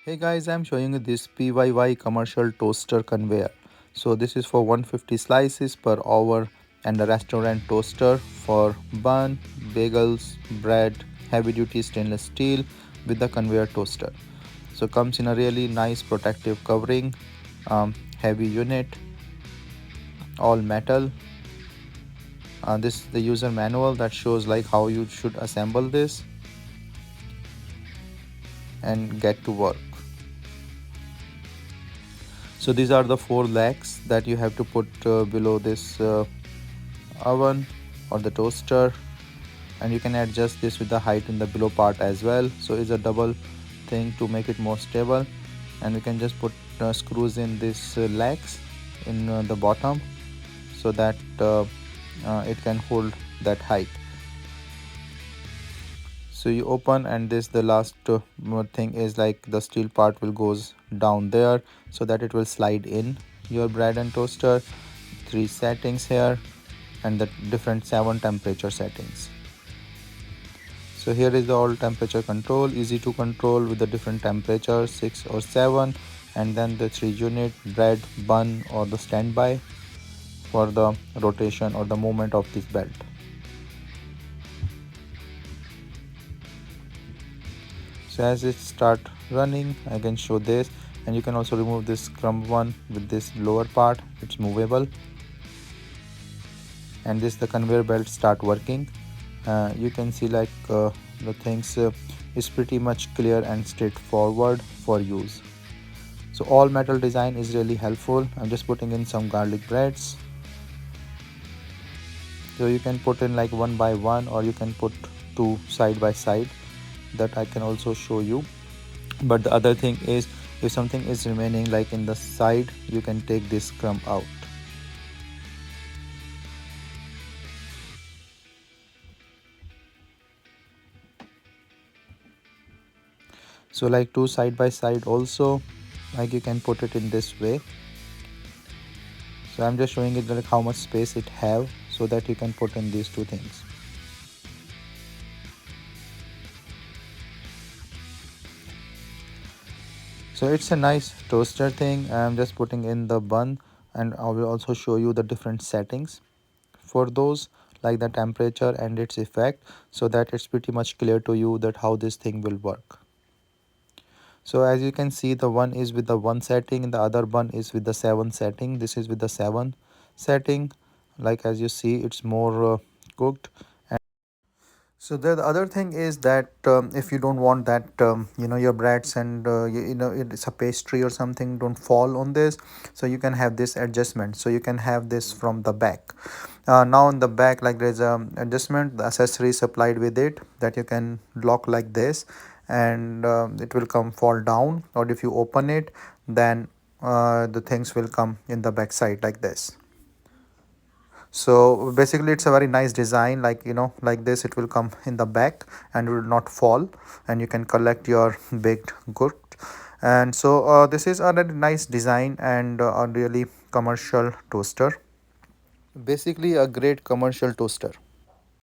Hey guys, I'm showing you this PYY commercial toaster conveyor. So this is for 150 slices per hour and a restaurant toaster for bun, bagels, bread, heavy duty stainless steel with the conveyor toaster. So comes in a really nice protective covering, heavy unit, all metal. This is the user manual that shows like how you should assemble this and get to work. So these are the four legs that you have to put below this oven or the toaster, and you can adjust this with the height in the below part as well. So it's a double thing to make it more stable, and we can just put screws in these legs in the bottom so that it can hold that height. So you open, and this the last thing is like the steel part will goes down there so that it will slide in your bread and toaster. Three settings here and the different 7 temperature settings. So here is the all temperature control, easy to control with the different temperatures 6 or 7, and then the 3 unit bread, bun or the standby for the rotation or the movement of this belt. So as it start running, I can show this, and you can also remove this crumb one with this lower part, it's movable. And this the conveyor belt start working. You can see like the things is pretty much clear and straightforward for use. So all metal design is really helpful. I'm just putting in some garlic breads. So you can put in like one by one, or you can put two side by side, that I can also show you. But the other thing is, if something is remaining like in the side, you can take this crumb out. So like two side by side also, like you can put it in this way. So I'm just showing it like how much space it have so that you can put in these two things. So it's a nice toaster thing. I'm just putting in the bun, and I will also show you the different settings for those, like the temperature and its effect, so that it's pretty much clear to you that how this thing will work. So as you can see, the one is with the 1 setting, the other one is with the 7 setting. This is with the 7 setting. Like as you see, it's more cooked. So the other thing is that if you don't want that your breads and it's a pastry or something don't fall on this, so you can have this adjustment. So you can have this from the back. Now in the back, like there's a adjustment, the accessory supplied with it, that you can lock like this, and it will come fall down, or if you open it, then the things will come in the back side like this. So basically it's a very nice design, like like this it will come in the back and will not fall, and you can collect your baked good. And so this is a really nice design and a really commercial toaster, basically a great commercial toaster.